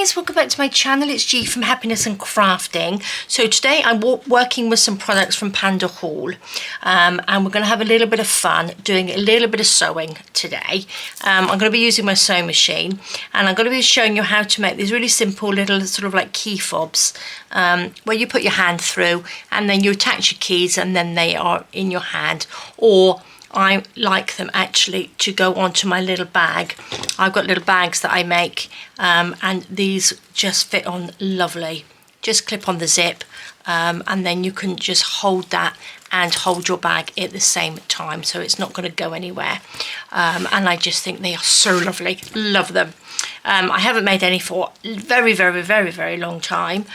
guys, welcome back to my channel. It's G from Happiness and Crafting. So today I'm working with some products from Pandahall, and we're going to have a little bit of fun doing a little bit of sewing today. I'm going to be using my sewing machine, and I'm going to be showing you how to make these really simple little sort of like key fobs, where you put your hand through and then you attach your keys and then they are in your hand, or I like them actually to go onto my little bag. I've got little bags that I make, and these just fit on lovely. Just clip on the zip, and then you can just hold that and hold your bag at the same time, so it's not going to go anywhere. And I just think they are so lovely. Love them. I haven't made any for a very long time,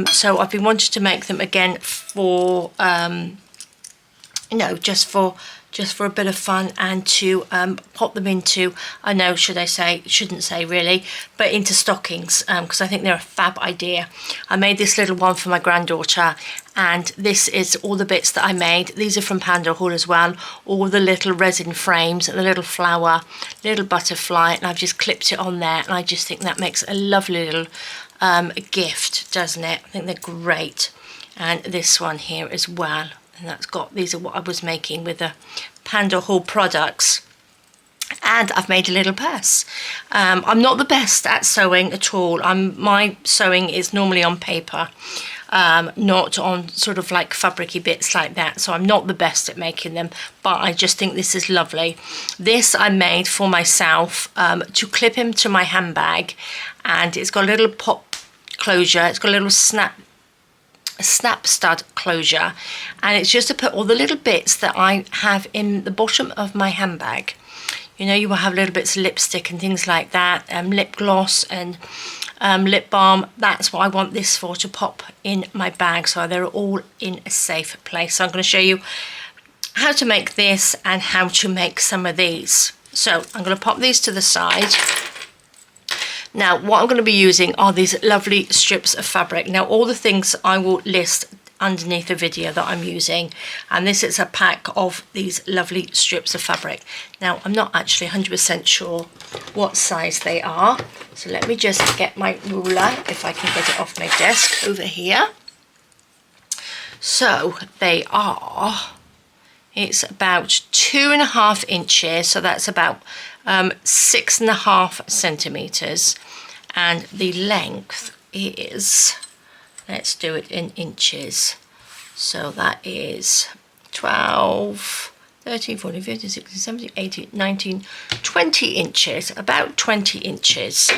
so I've been wanting to make them again for just for a bit of fun, and to pop them into, I know, shouldn't say really, but into stockings, because I think they're a fab idea. I made this little one for my granddaughter, and this is all the bits that I made. These are from Pandahall as well, all the little resin frames and the little flower, little butterfly, and I've just clipped it on there, and I just think that makes a lovely little gift, doesn't it? I think they're great. And this one here as well. And that's got, these are what I was making with the Pandahall products. And I've made a little purse. I'm not the best at sewing at all. My sewing is normally on paper, not on sort of like fabricy bits like that. So I'm not the best at making them, but I just think this is lovely. This I made for myself to clip into my handbag, and it's got a little pop closure. It's got a little snap stud closure, and it's just to put all the little bits that I have in the bottom of my handbag. You know, you will have little bits of lipstick and things like that, lip gloss and lip balm. That's what I want this for, to pop in my bag, so they're all in a safe place. So I'm going to show you how to make this and how to make some of these. So I'm going to pop these to the side. Now, what I'm going to be using are these lovely strips of fabric. Now, all the things I will list underneath the video that I'm using, and this is a pack of these lovely strips of fabric. Now, I'm not actually 100% sure what size they are, so let me just get my ruler, if I can get it off my desk over here. So they are, it's about 2.5 inches, so that's about 6.5 centimeters, and the length is, let's do it in inches, so that is 12, 13, 14, 15, 16, 17, 18, 19, 20 inches, about 20 inches,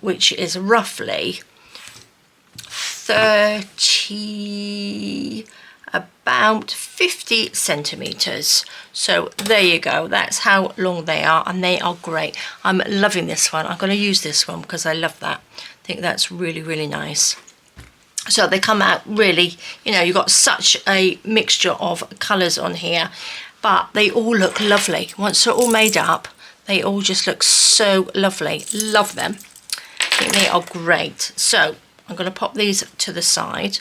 which is roughly about 50 centimeters. So there you go, that's how long they are, and they are great. I'm loving this one. I'm going to use this one because I love that. I think that's really nice. So they come out really, you know, you've got such a mixture of colors on here, but they all look lovely. Once they're all made up, they all just look so lovely. Love them. I think they are great. So I'm going to pop these to the side.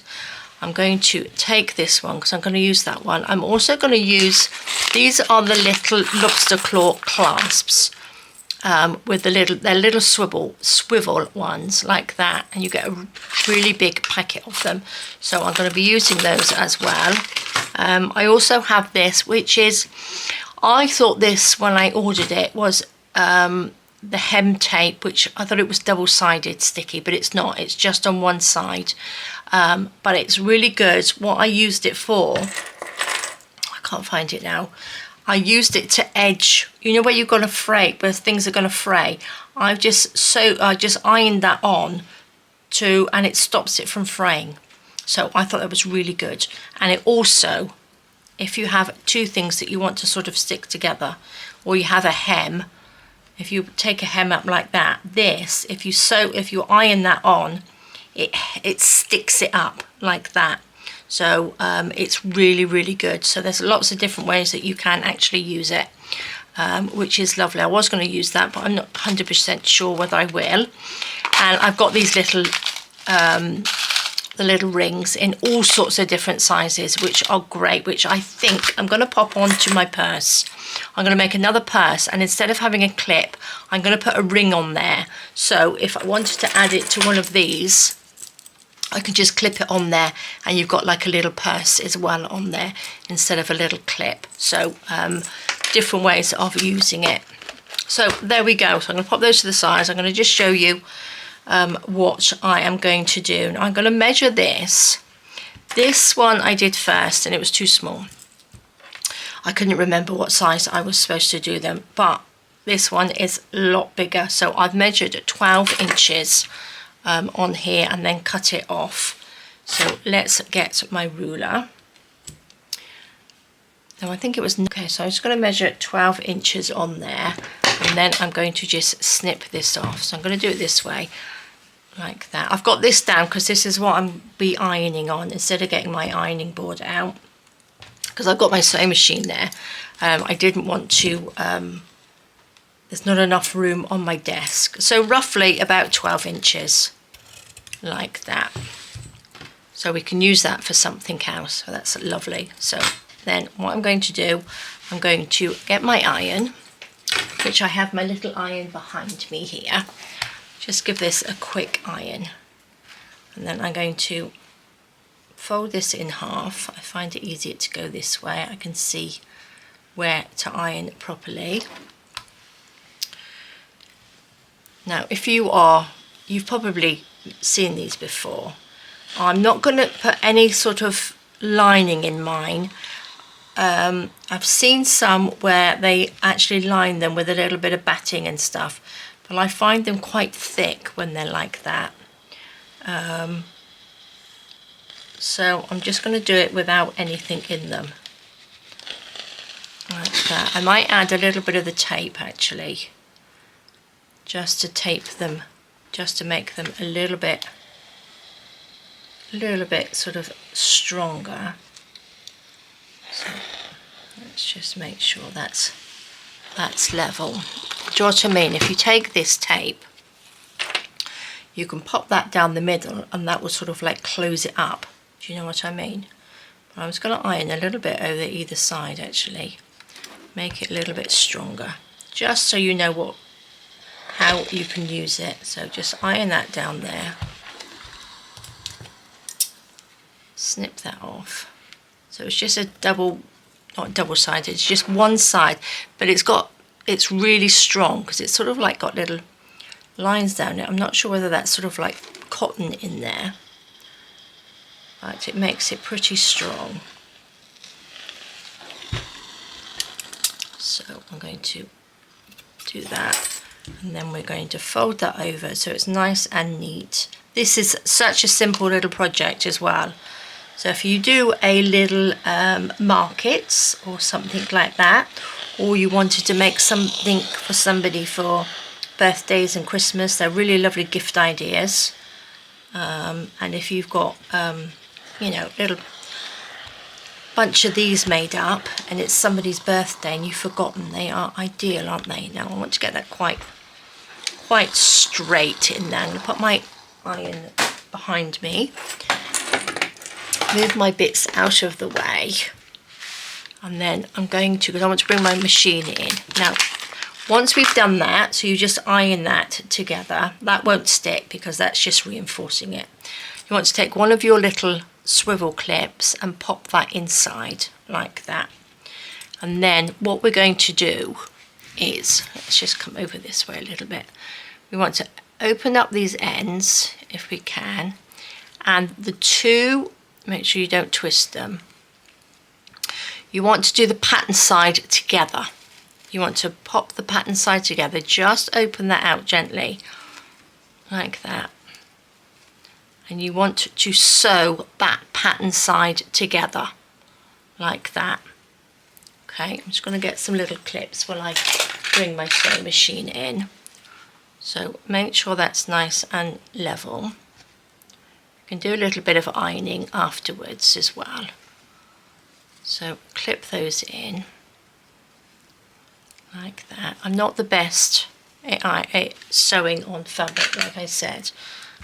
I'm going to take this one because I'm going to use that one. I'm also going to use, these are the little lobster claw clasps, with they're little swivel ones like that, and you get a really big packet of them. So I'm going to be using those as well. I also have this, which is, I thought this when I ordered it was the hem tape, which I thought it was double-sided sticky, but it's not, it's just on one side. But it's really good. What I used it for, I can't find it now, I used it to edge, you know, where you're going to fray, where things are going to fray. I just ironed that on to, and it stops it from fraying. So I thought that was really good. And it also, if you have two things that you want to sort of stick together, or you have a hem, if you take a hem up like that, this, if you iron that on, it sticks it up like that. So it's really good. So there's lots of different ways that you can actually use it, which is lovely. I was going to use that, but I'm not 100% sure whether I will. And I've got these little the little rings in all sorts of different sizes, which are great, which I think I'm going to pop onto my purse. I'm going to make another purse, and instead of having a clip, I'm going to put a ring on there. So if I wanted to add it to one of these, I can just clip it on there, and you've got like a little purse as well on there instead of a little clip. So different ways of using it. So there we go. So I'm going to pop those to the sides. I'm going to just show you what I am going to do. Now I'm going to measure this. This one I did first and it was too small. I couldn't remember what size I was supposed to do them, but this one is a lot bigger. So I've measured 12 inches on here and then cut it off. So let's get my ruler. Now I think it was, okay, so I'm just going to measure 12 inches on there, and then I'm going to just snip this off. So I'm going to do it this way, like that. I've got this down because this is what I'm be ironing on instead of getting my ironing board out, because I've got my sewing machine there. I didn't want to, there's not enough room on my desk. So roughly about 12 inches, like that. So we can use that for something else. So that's lovely. So then what I'm going to do, I'm going to get my iron, which I have my little iron behind me here. Just give this a quick iron. And then I'm going to fold this in half. I find it easier to go this way. I can see where to iron properly. Now, if you've probably seen these before. I'm not going to put any sort of lining in mine. I've seen some where they actually line them with a little bit of batting and stuff, but I find them quite thick when they're like that. So I'm just going to do it without anything in them, like that. I might add a little bit of the tape actually, just to tape them, just to make them a little bit sort of stronger. So let's just make sure that's level. Do you know what I mean? If you take this tape, you can pop that down the middle and that will sort of like close it up. Do you know what I mean? But I'm just going to iron a little bit over either side actually. Make it a little bit stronger, just so you know how you can use it. So just iron that down there. Snip that off. So it's just a not double-sided, it's just one side, but it's really strong because it's sort of like got little lines down it. I'm not sure whether that's sort of like cotton in there, but it makes it pretty strong. So I'm going to do that, and then we're going to fold that over so it's nice and neat. This is such a simple little project as well. So if you do a little markets or something like that, or you wanted to make something for somebody for birthdays and Christmas, they're really lovely gift ideas. And if you've got, you know, little bunch of these made up and it's somebody's birthday and you've forgotten, they are ideal, aren't they? Now I want to get that quite straight in there. I'm going to put my iron behind me. Move my bits out of the way, and then I'm going to, because I want to bring my machine in. Now, once we've done that, so you just iron that together, that won't stick because that's just reinforcing it. You want to take one of your little swivel clips and pop that inside like that. And then what we're going to do is, let's just come over this way a little bit. We want to open up these ends if we can, and the two, make sure you don't twist them. You want to do the pattern side together. You want to pop the pattern side together, just open that out gently, like that. And you want to sew that pattern side together, like that. Okay, I'm just going to get some little clips while I bring my sewing machine in. So make sure that's nice and level. You can do a little bit of ironing afterwards as well. So clip those in like that. I'm not the best at sewing on fabric, like I said.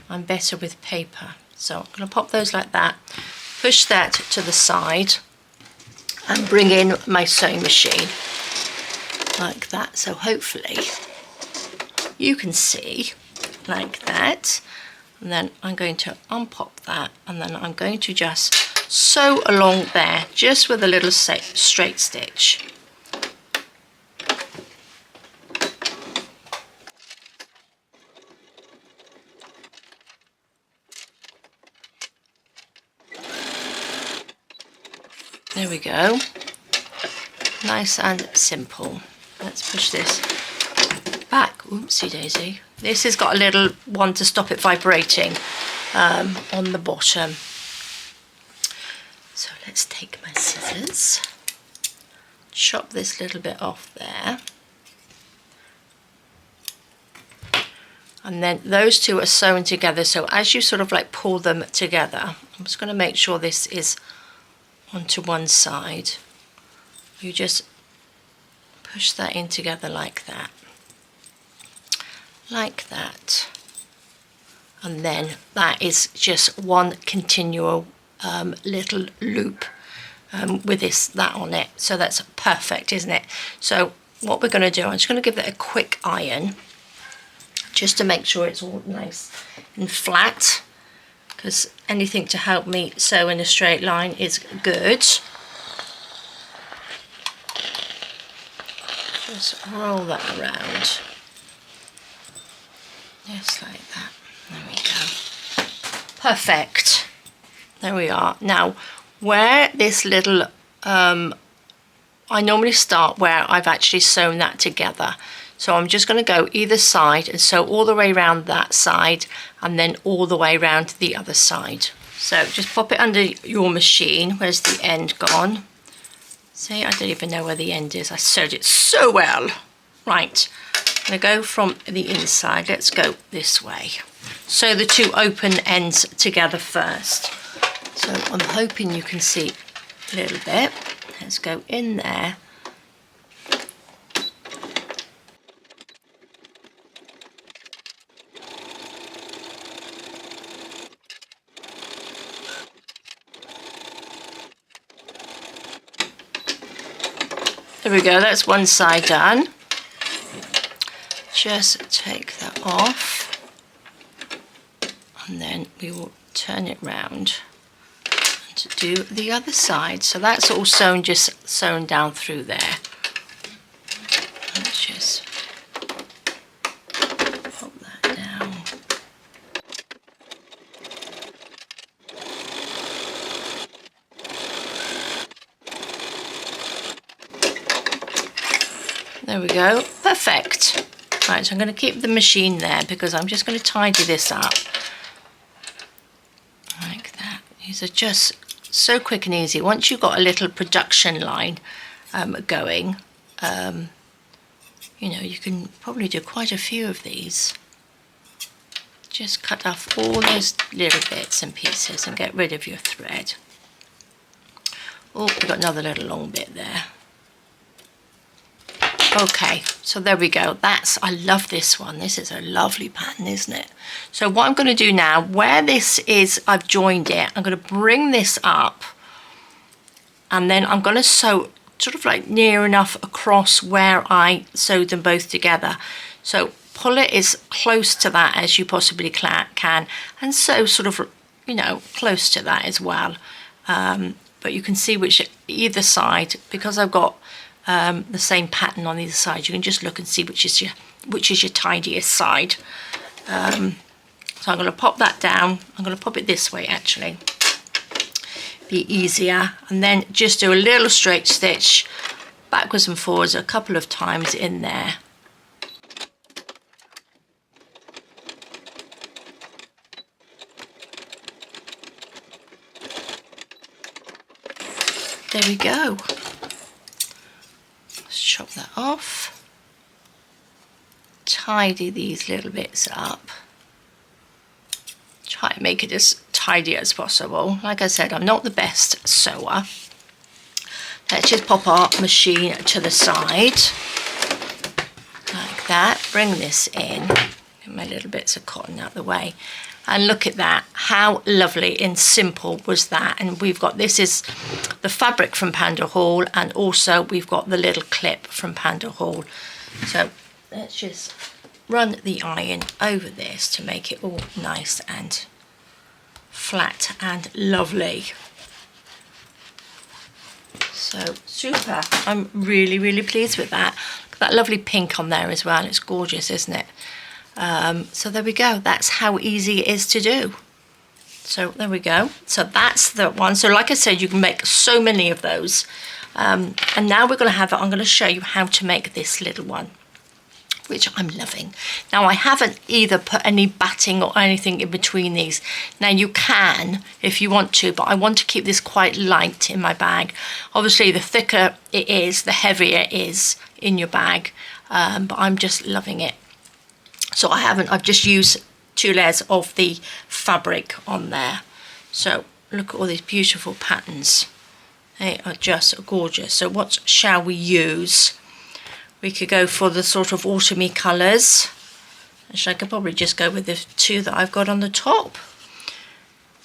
I'm better with paper. So I'm going to pop those like that, push that to the side and bring in my sewing machine like that. So hopefully you can see like that. And then I'm going to unpop that, and then I'm going to just sew along there just with a little straight stitch. There we go. Nice and simple. Let's push this back. Oopsie daisy. This has got a little one to stop it vibrating on the bottom. So let's take my scissors, chop this little bit off there. And then those two are sewn together. So as you sort of like pull them together, I'm just going to make sure this is onto one side. You just push that in together like that. Like that, and then that is just one continual little loop with that on it. So that's perfect, isn't it? So what we're going to do, I'm just going to give it a quick iron just to make sure it's all nice and flat, because anything to help me sew in a straight line is good. Just roll that around. Just like that. There we go. Perfect. There we are. Now, where this little, I normally start where I've actually sewn that together. So I'm just going to go either side and sew all the way around that side and then all the way around to the other side. So just pop it under your machine. Where's the end gone? See, I don't even know where the end is. I sewed it so well. Right. I'm going to go from the inside. Let's go this way. Sew the two open ends together first. So I'm hoping you can see a little bit. Let's go in there. There we go, that's one side done. Just take that off, and then we will turn it round and do the other side. So that's all sewn, just sewn down through there. Let's just pop that down. There we go, perfect. Right, so I'm going to keep the machine there because I'm just going to tidy this up. Like that. These are just so quick and easy. Once you've got a little production line going, you know, you can probably do quite a few of these. Just cut off all those little bits and pieces and get rid of your thread. Oh, we've got another little long bit there. Okay, so there we go. I love this one. This is a lovely pattern, isn't it? So what I'm going to do now, where this is, I've joined it, I'm going to bring this up, and then I'm going to sew sort of like near enough across where I sewed them both together. So pull it as close to that as you possibly can, and sew sort of, you know, close to that as well. But you can see which either side, because I've got the same pattern on either side, you can just look and see which is your tidiest side. So I'm going to pop that down. I'm going to pop it this way actually, be easier, and then just do a little straight stitch backwards and forwards a couple of times in there. There we go. Let's chop that off. Tidy these little bits up. Try to make it as tidy as possible. Like I said, I'm not the best sewer. Let's just pop our machine to the side. Like that. Bring this in. Get my little bits of cotton out of the way. And look at that, how lovely and simple was that. And we've got, this is the fabric from Pandahall, and also we've got the little clip from Pandahall. So let's just run the iron over this to make it all nice and flat and lovely. So super, I'm really, really pleased with that. That lovely pink on there as well, it's gorgeous, isn't it? So there we go, that's how easy it is to do. So there we go, so that's the one. So like I said, you can make so many of those. And now we're going to have, I'm going to show you how to make this little one, which I'm loving. Now I haven't either put any batting or anything in between these. Now you can if you want to, but I want to keep this quite light in my bag. Obviously the thicker it is, the heavier it is in your bag, but I'm just loving it. So I've just used 2 layers of the fabric on there. So look at all these beautiful patterns. They are just gorgeous. So what shall we use? We could go for the sort of autumny colours. Actually, I could probably just go with the 2 that I've got on the top.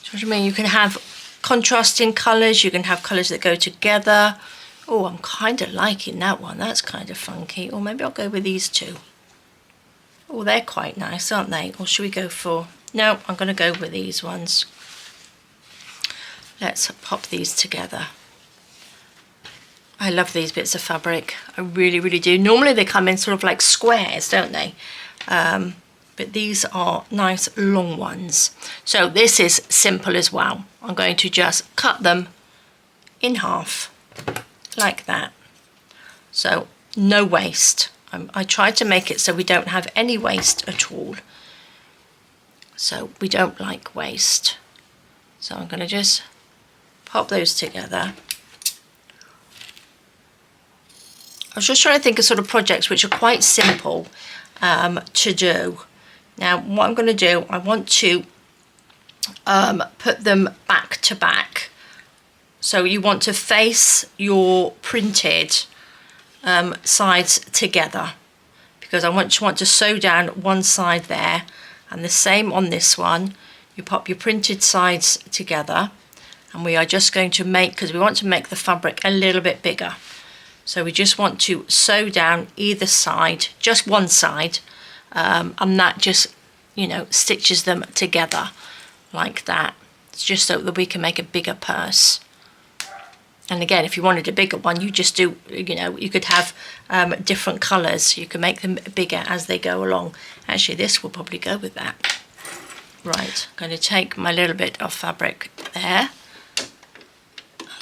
So what I mean, you can have contrasting colours, you can have colours that go together. Oh, I'm kind of liking that one, that's kind of funky. Or maybe I'll go with these 2. Oh, they're quite nice, aren't they? Or should we go for... No, I'm going to go with these ones. Let's pop these together. I love these bits of fabric. I really, really do. Normally they come in sort of like squares, don't they? But these are nice long ones. So this is simple as well. I'm going to just cut them in half like that. So no waste. I tried to make it so we don't have any waste at all. So we don't like waste. So I'm going to just pop those together. I was just trying to think of sort of projects which are quite simple to do. Now what I'm going to do, I want to put them back to back. So you want to face your printed sides together, because I want to sew down one side there, and the same on this one. You pop your printed sides together, and we are just going to make, because we want to make the fabric a little bit bigger, so we just want to sew down either side, just one side, and that just, you know, stitches them together like that. It's just so that we can make a bigger purse. And again, if you wanted a bigger one, you just do, you know, you could have different colours. You can make them bigger as they go along. Actually, this will probably go with that. Right, I'm going to take my little bit of fabric there,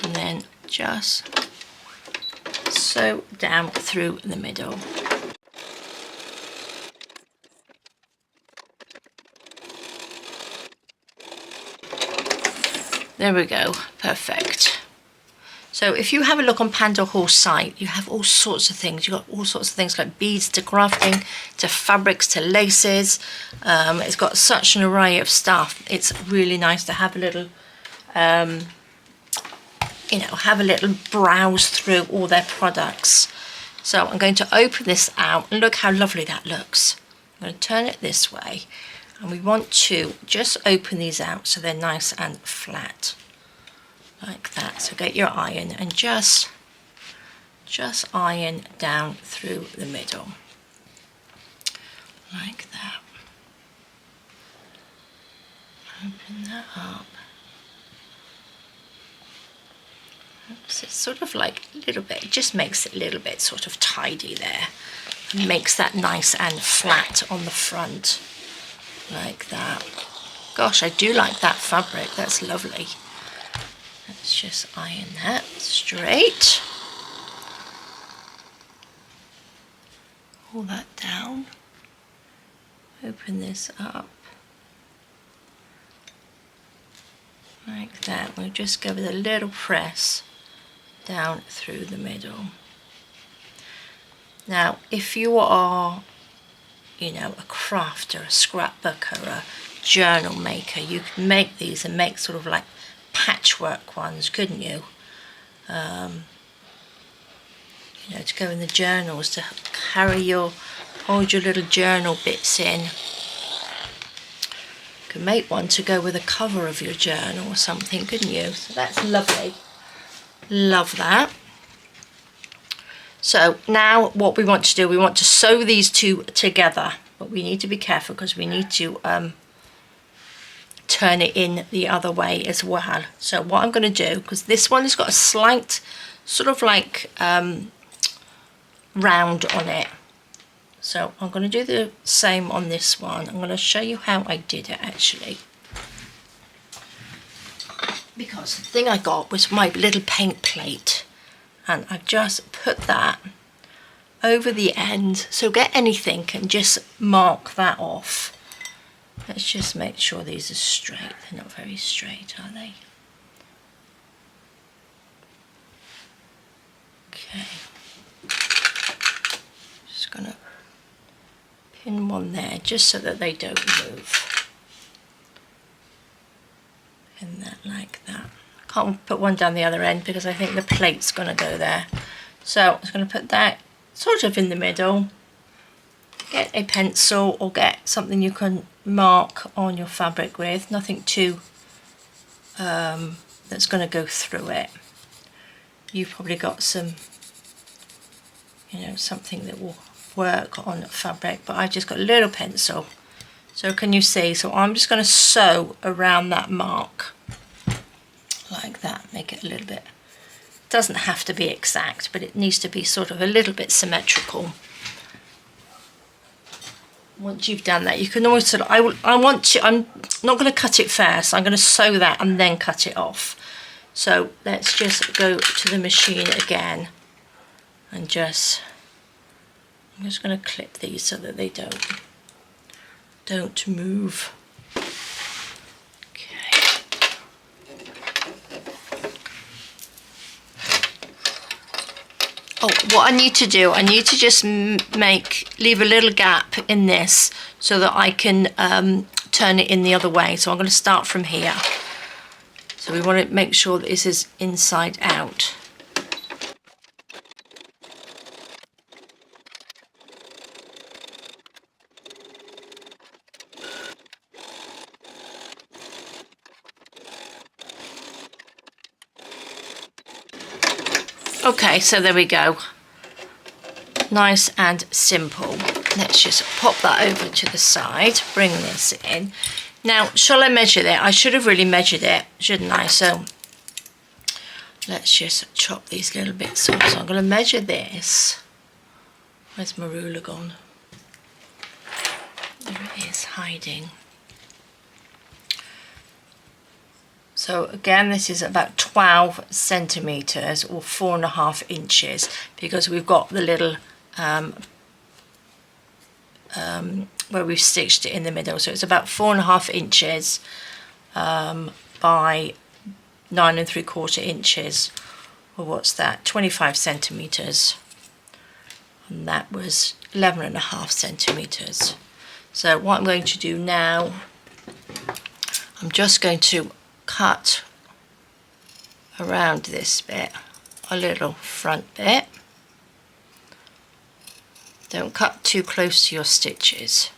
and then just sew down through the middle. There we go, perfect. So if you have a look on Pandahall's site, you have all sorts of things. You've got all sorts of things like beads to crafting, to fabrics, to laces. It's got such an array of stuff. It's really nice to have a little, you know, have a little browse through all their products. So I'm going to open this out, and look how lovely that looks. I'm going to turn it this way, and we want to just open these out so they're nice and flat. Like that. So get your iron and just iron down through the middle like that. Open that up. Oops, it's sort of like a little bit, it just makes it a little bit sort of tidy there, and makes that nice and flat on the front like that. Gosh, I do like that fabric, that's lovely. Let's just iron that straight. Pull that down. Open this up. Like that. We'll just go with a little press down through the middle. Now, if you are, you know, a crafter, a scrapbooker, a journal maker, you can make these and make sort of like patchwork ones, couldn't you? You know, to go in the journals, to hold your little journal bits in. could make one to go with the cover of your journal or something, couldn't you? So that's lovely. Love that. So now what we want to do, we want to sew these two together, but we need to be careful because we need to turn it in the other way as well. So what I'm going to do, because this one has got a slight sort of like round on it, so I'm going to do the same on this one. I'm going to show you how I did it actually, because the thing I got was my little paint plate, and I've just put that over the end, so get anything and just mark that off. Let's just make sure these are straight. They're not very straight, are they? Okay. Just gonna pin one there just so that they don't move. Pin that like that. Can't put one down the other end because I think the plate's going to go there. So I'm just going to put that sort of in the middle. Get a pencil or get something you can mark on your fabric with. Nothing too that's going to go through it. You've probably got some, you know, something that will work on fabric, but I just got a little pencil. So can you see? So I'm just going to sew around that mark. Like that, make it a little bit, doesn't have to be exact, but it needs to be sort of a little bit symmetrical. Once you've done that, you can always sort of, I'm not going to cut it first, I'm going to sew that and then cut it off. So let's just go to the machine again and I'm just going to clip these so that they don't move. Oh, what I need to do, I need to just leave a little gap in this so that I can turn it in the other way. So I'm going to start from here. So we want to make sure that this is inside out. Okay, so there we go. Nice and simple. Let's just pop that over to the side, bring this in. Now, shall I measure it? I should have really measured it, shouldn't I? So let's just chop these little bits off. So I'm going to measure this. Where's my ruler gone? There it is, hiding. So again, this is about 12 centimetres or 4.5 inches because we've got the little where we've stitched it in the middle. So it's about 4.5 inches by 9 3/4 inches, or what's that, 25 centimetres. And that was 11.5 centimetres. So what I'm going to do now, I'm just going to cut around this bit, a little front bit. Don't cut too close to your stitches.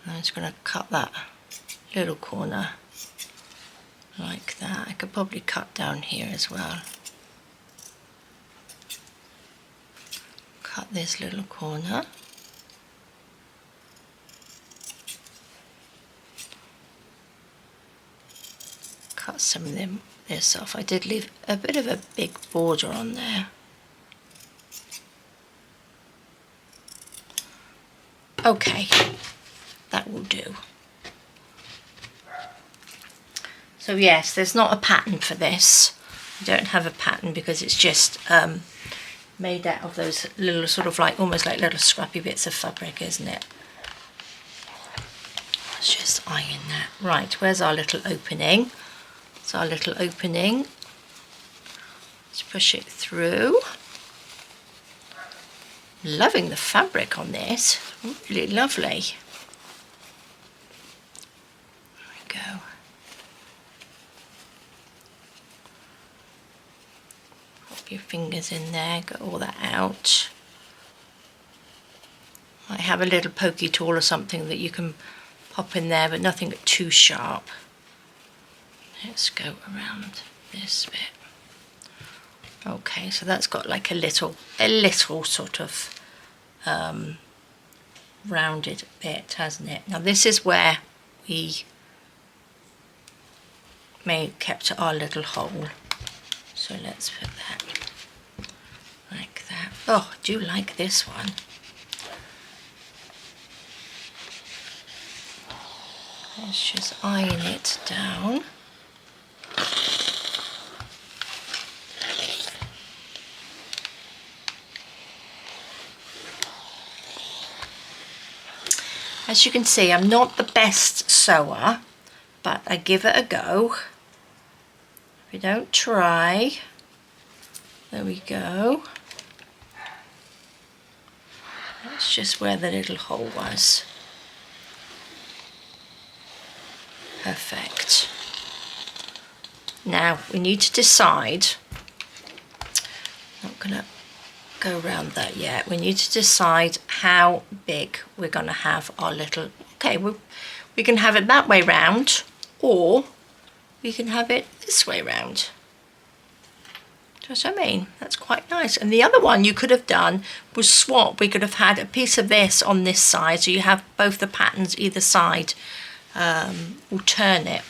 I'm just going to cut that little corner like that. I could probably cut down here as well. Cut this little corner. Cut some of this off. I did leave a bit of a big border on there. Okay, that will do. So yes, there's not a pattern for this. I don't have a pattern because it's just made out of those little sort of like, almost like little scrappy bits of fabric, isn't it? Let's just iron that. Right, where's our little opening? It's our little opening. Let's push it through. Loving the fabric on this, really lovely. There we go. Pop your fingers in there, get all that out. Might have a little pokey tool or something that you can pop in there, but nothing too sharp. Let's go around this bit. Okay, so that's got like a little sort of rounded bit, hasn't it? Now this is where we kept our little hole. So let's put that like that. Oh, I do like this one. Let's just iron it down. As you can see, I'm not the best sewer, but I give it a go. If you don't try, there we go. That's just where the little hole was. Perfect. Now we need to decide, not gonna go around that yet, we need to decide how big we're gonna have our little, okay, we can have it that way round, or we can have it this way round. Do you know what I mean? That's quite nice. And the other one you could have done was swap. We could have had a piece of this on this side, so you have both the patterns either side, alternate.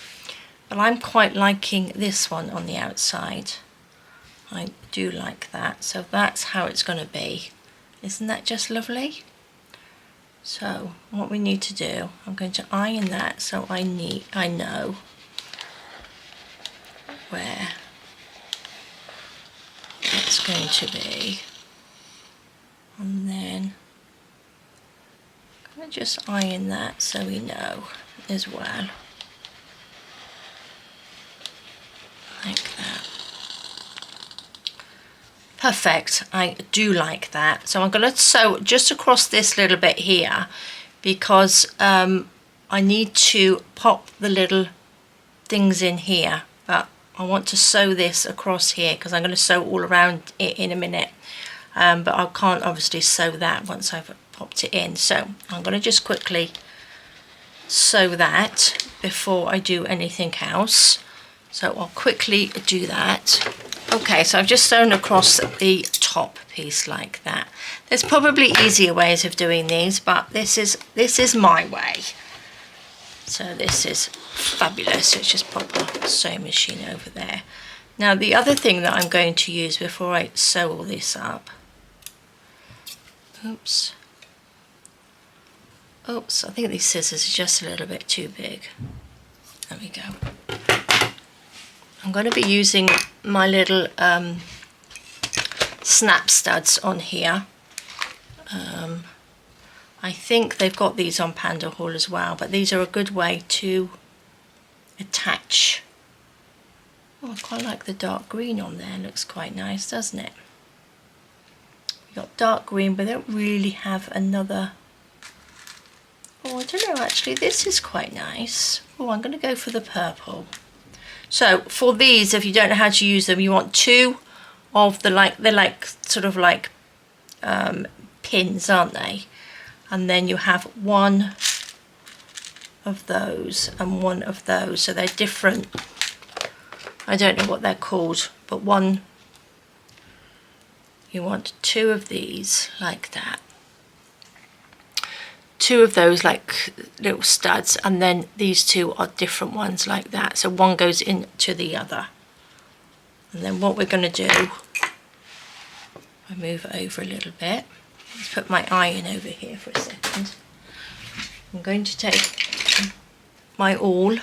But I'm quite liking this one on the outside. I do like that. So that's how it's going to be. Isn't that just lovely? So what we need to do, I'm going to iron that so I know where it's going to be. And then I'm going to just iron that so we know as well. Like that. Perfect. I do like that. So I'm going to sew just across this little bit here because I need to pop the little things in here, but I want to sew this across here because I'm going to sew all around it in a minute, but I can't obviously sew that once I've popped it in. So I'm going to just quickly sew that before I do anything else. So I'll quickly do that. Okay, so I've just sewn across the top piece like that. There's probably easier ways of doing these, but this is my way. So this is fabulous. Let's just pop a sewing machine over there. Now the other thing that I'm going to use before I sew all this up, oops, I think these scissors are just a little bit too big. There we go. I'm going to be using my little snap studs on here. I think they've got these on Pandahall as well, but these are a good way to attach. Oh, I quite like the dark green on there. Looks quite nice, doesn't it? We've got dark green, but they don't really have another. Oh, I don't know, actually, this is quite nice. Oh, I'm going to go for the purple. So for these, if you don't know how to use them, you want two of the they're like sort of like pins, aren't they? And then you have one of those and one of those. So they're different. I don't know what they're called, but one, you want two of these like that. Two of those like little studs, and then these two are different ones like that, so one goes into the other. And then what we're going to do, I move it over a little bit. Let's put my iron over here for a second. I'm going to take my awl,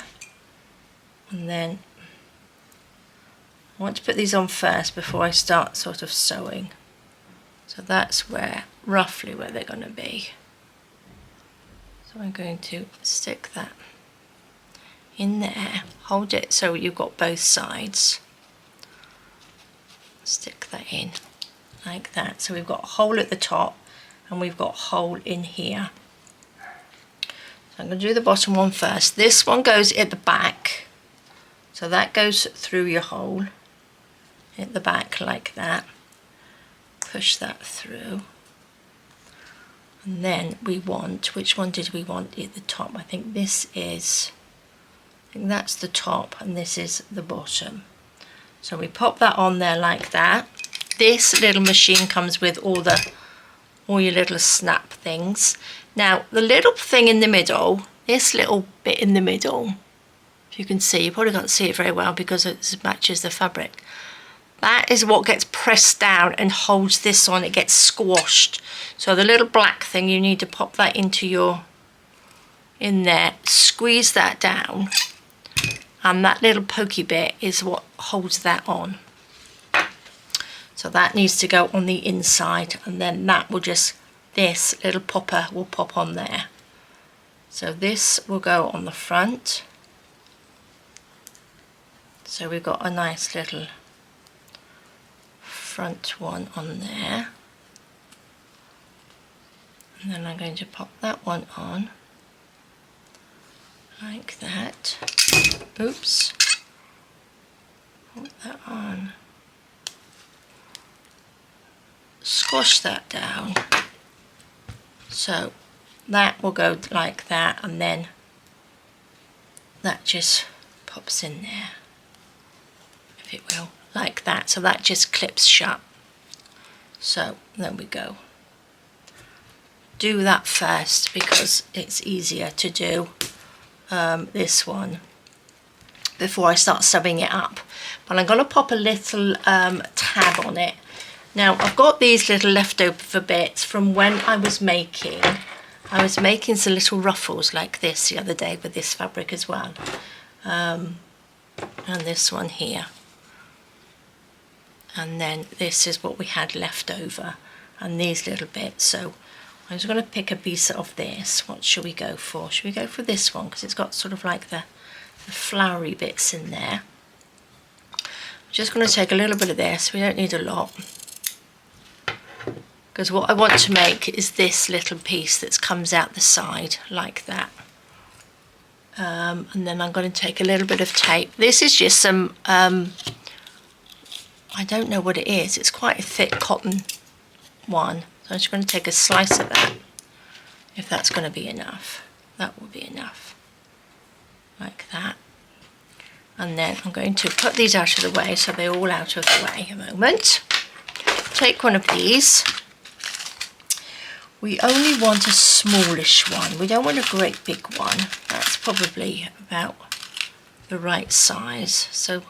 and then I want to put these on first before I start sort of sewing. So that's where, roughly where they're going to be. So I'm going to stick that in there, hold it so you've got both sides. Stick that in like that. So we've got a hole at the top and we've got a hole in here. So I'm going to do the bottom one first. This one goes at the back. So that goes through your hole at the back like that. Push that through. And then we want, which one did we want at the top? I think this is, I think that's the top and this is the bottom. So we pop that on there like that. This little machine comes with all your little snap things. Now the little thing in the middle, this little bit in the middle, if you can see, you probably can't see it very well because it matches the fabric. That is what gets pressed down and holds this on. It gets squashed. So the little black thing, you need to pop that into in there, squeeze that down, and that little pokey bit is what holds that on. So that needs to go on the inside, and then that will just, this little popper will pop on there. So this will go on the front. So we've got a nice little front one on there, and then I'm going to pop that one on like that. Oops, put that on, squash that down, so that will go like that, and then that just pops in there, if it will, like that. So that just clips shut. So there we go. Do that first because it's easier to do this one before I start sewing it up. But I'm going to pop a little tab on it. Now I've got these little leftover bits from when I was making some little ruffles like this the other day with this fabric as well, and this one here. And then this is what we had left over, and these little bits. So I'm just going to pick a piece of this. What should we go for? Should we go for this one? Because it's got sort of like the flowery bits in there. I'm just going to take a little bit of this. We don't need a lot. Because what I want to make is this little piece that comes out the side like that. And then I'm going to take a little bit of tape. This is just some... I don't know what it is. It's quite a thick cotton one. So I'm just going to take a slice of that, if that's going to be enough. That will be enough. Like that. And then I'm going to put these out of the way so they're all out of the way a moment. Take one of these. We only want a smallish one. We don't want a great big one. That's probably about the right size. So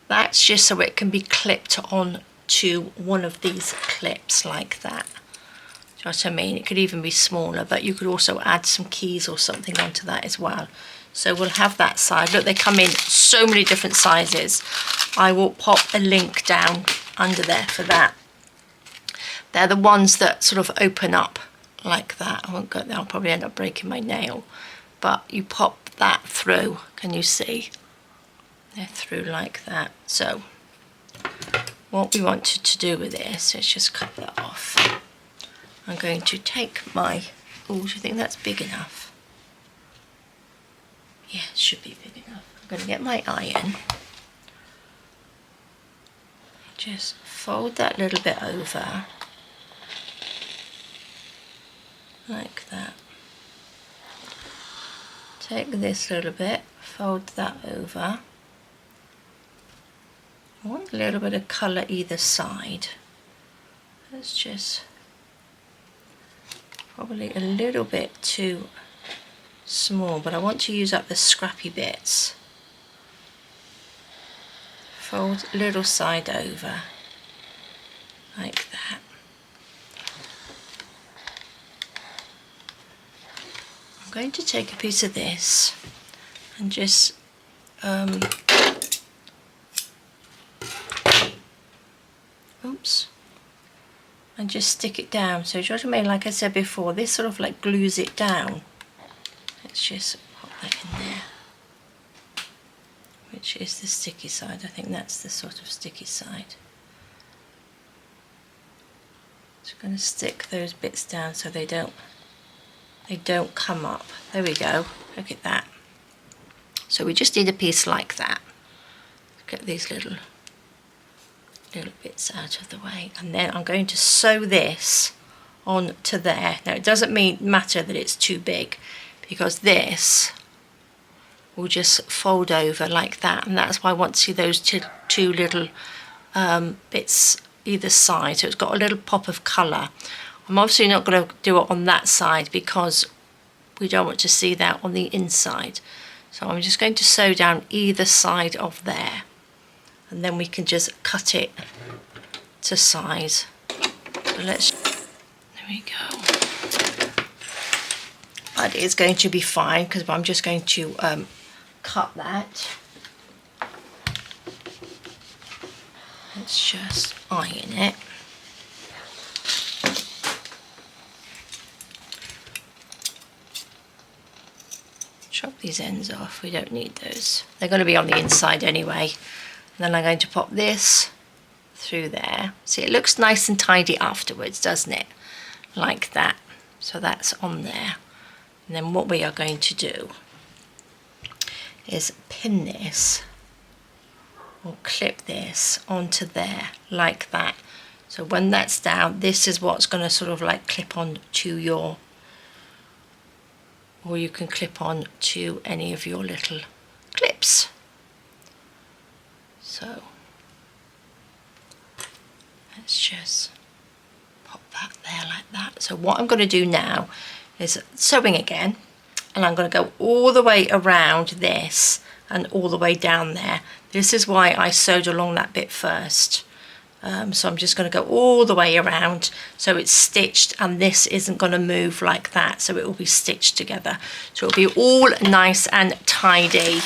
that's just so it can be clipped on to one of these clips like that. Do you know what I mean? It could even be smaller, but you could also add some keys or something onto that as well. So we'll have that side. Look, they come in so many different sizes. I will pop a link down under there for that. They're the ones that sort of open up like that. I won't go there, I'll probably end up breaking my nail. But you pop that through, can you see? They're through like that. So what we wanted to do with this is just cut that off. I'm going to take my, oh, do you think that's big enough? Yeah, it should be big enough. I'm going to get my iron. Just fold that little bit over. Like that. Take this little bit, fold that over. I want a little bit of colour either side. Let's just, probably a little bit too small, but I want to use up the scrappy bits. Fold little side over, like that. I'm going to take a piece of this and just oops, and just stick it down. So do you know what I mean? Like I said before, this sort of like glues it down. Let's just pop that in there, which is the sticky side. I think that's the sort of sticky side. Just going to stick those bits down so they don't come up. There we go. Look at that. So we just need a piece like that. Get these little bits out of the way, and then I'm going to sew this onto there. Now it doesn't matter that it's too big, because this will just fold over like that, and that's why I want to see those two little bits either side, so it's got a little pop of colour. I'm obviously not going to do it on that side because we don't want to see that on the inside, so I'm just going to sew down either side of there, and then we can just cut it to size. So let's, there we go. But it's going to be fine because I'm just going to cut that. Let's just iron it. Chop these ends off, we don't need those. They're going to be on the inside anyway. And then I'm going to pop this through there. See, it looks nice and tidy afterwards, doesn't it? Like that. So that's on there. And then what we are going to do is pin this or clip this onto there like that. So when that's down, this is what's going to sort of like clip on to your, or you can clip on to any of your little clips. So let's just pop that there like that. So what I'm going to do now is sewing again, and I'm going to go all the way around this and all the way down there. This is why I sewed along that bit first. So I'm just going to go all the way around so it's stitched, and this isn't going to move like that, so it will be stitched together. So it'll be all nice and tidy.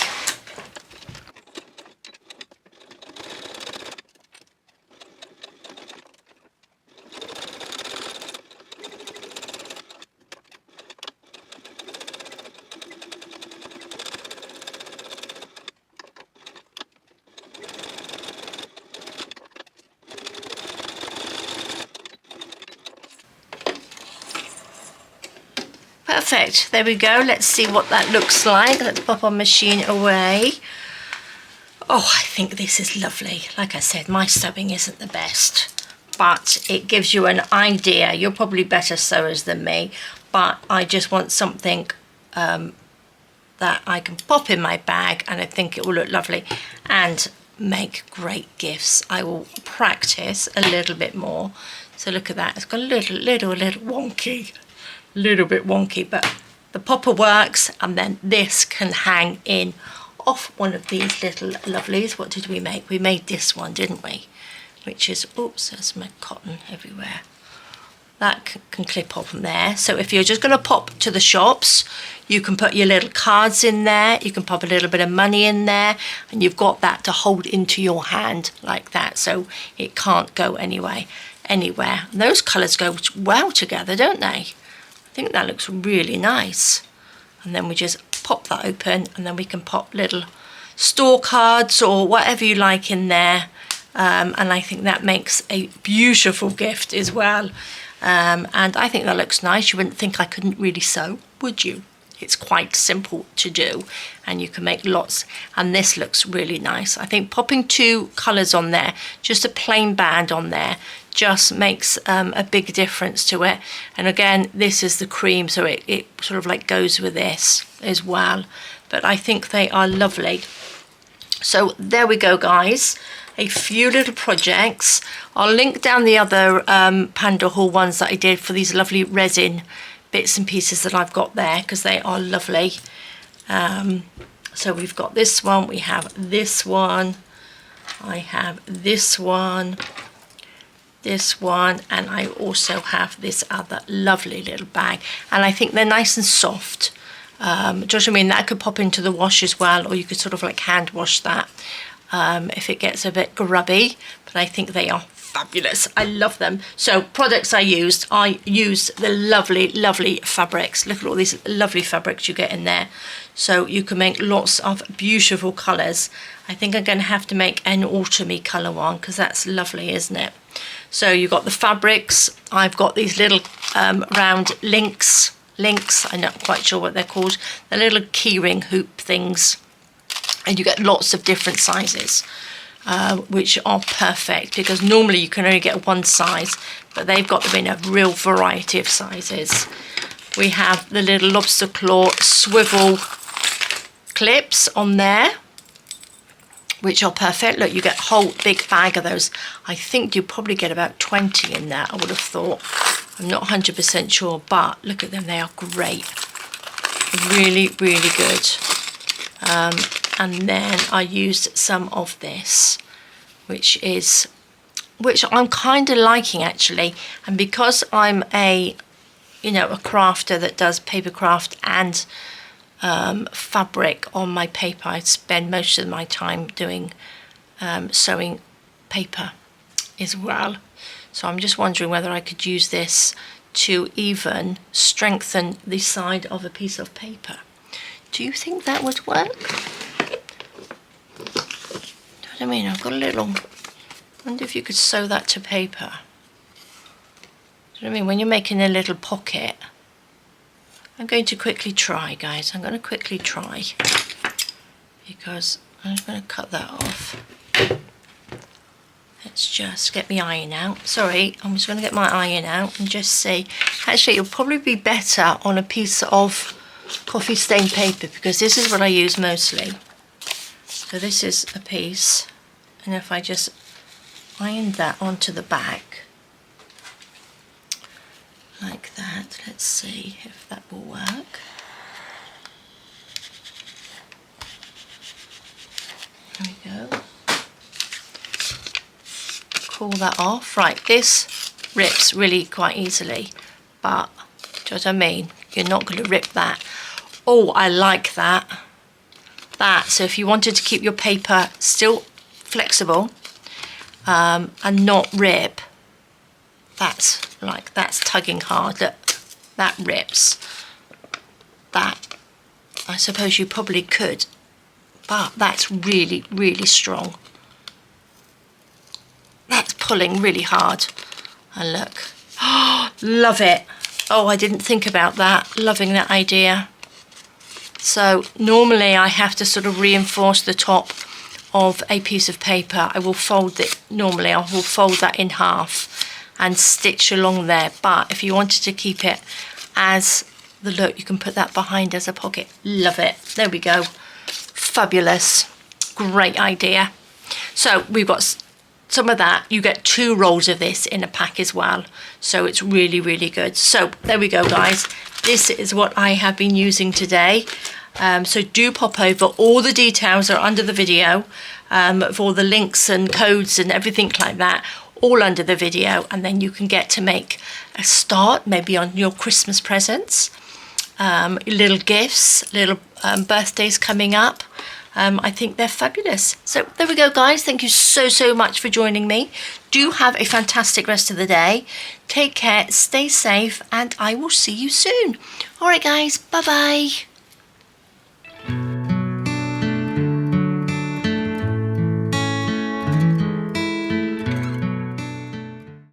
Perfect, there we go. Let's see what that looks like. Let's pop our machine away. Oh, I think this is lovely. Like I said, my sewing isn't the best, but it gives you an idea. You're probably better sewers than me, but I just want something that I can pop in my bag, and I think it will look lovely and make great gifts. I will practice a little bit more. So look at that, it's got a little wonky. Little bit wonky, but the popper works, and then this can hang in off one of these little lovelies. What did we make? We made this one, didn't we? Which is, oops, there's my cotton everywhere. That can clip on there. So if you're just going to pop to the shops, you can put your little cards in there, you can pop a little bit of money in there, and you've got that to hold into your hand like that, so it can't go anywhere. And those colours go well together, don't they? I think that looks really nice. And then we just pop that open, and then we can pop little store cards or whatever you like in there, and I think that makes a beautiful gift as well. And I think that looks nice. You wouldn't think I couldn't really sew, would you? It's quite simple to do, and you can make lots, and this looks really nice. I think popping 2 colours on there, just a plain band on there, just makes a big difference to it. And again, this is the cream, so it sort of like goes with this as well. But I think they are lovely. So there we go, guys. A few little projects. I'll link down the other Pandahall ones that I did for these lovely resin bits and pieces that I've got there, because they are lovely. So we've got this one, we have this one, I have this one, and I also have this other lovely little bag, and I think they're nice and soft. Do you know what I mean? That could pop into the wash as well, or you could sort of like hand wash that if it gets a bit grubby, but I think they are fabulous. I love them. So products I used the lovely fabrics. Look at all these lovely fabrics you get in there, so you can make lots of beautiful colours. I think I'm going to have to make an autumny colour one, because that's lovely, isn't it? So you've got the fabrics. I've got these little round links, I'm not quite sure what they're called. They're little keyring hoop things, and you get lots of different sizes. which are perfect, because normally you can only get one size, but they've got them in a real variety of sizes. We have the little lobster claw swivel clips on there, which are perfect. Look, you get a whole big bag of those. I think you probably get about 20 in there, I would have thought. I'm not 100% sure, but look at them, they are great. Really, really good. And then I used some of this, which I'm kind of liking actually. And because I'm a crafter that does paper craft and fabric on my paper, I spend most of my time doing sewing paper as well. So I'm just wondering whether I could use this to even strengthen the side of a piece of paper. Do you think that would work? I mean, I've got a little, I wonder if you could sew that to paper. Do you know what I mean? When you're making a little pocket. I'm going to quickly try, guys. I'm going to quickly try, because I'm going to cut that off. Let's just get my iron out. Sorry, I'm just going to get my iron out and just see. Actually, it'll probably be better on a piece of coffee stained paper, because this is what I use mostly. So this is a piece, and if I just iron that onto the back like that, let's see if that will work. There we go. Pull that off. Right, this rips really quite easily, but do you know what I mean? You're not going to rip that. Oh, I like that. So if you wanted to keep your paper still flexible and not rip, that's tugging hard. Look, that rips. That, I suppose you probably could, but that's really, really strong. That's pulling really hard. And look, oh, love it. Oh, I didn't think about that. Loving that idea. So normally I have to sort of reinforce the top of a piece of paper. I will fold it, normally I will fold that in half and stitch along there. But if you wanted to keep it as the look, you can put that behind as a pocket. Love it. There we go. Fabulous. Great idea. So we've got some of that. You get 2 rolls of this in a pack as well. So it's really, really good. So there we go, guys. This is what I have been using today. So do pop over. All the details are under the video, of all the links and codes and everything like that, all under the video. And then you can get to make a start, maybe on your Christmas presents, little gifts, little birthdays coming up. I think they're fabulous. So there we go, guys. Thank you so much for joining me. Do have a fantastic rest of the day. Take care, stay safe, and I will see you soon. All right, guys. Bye-bye.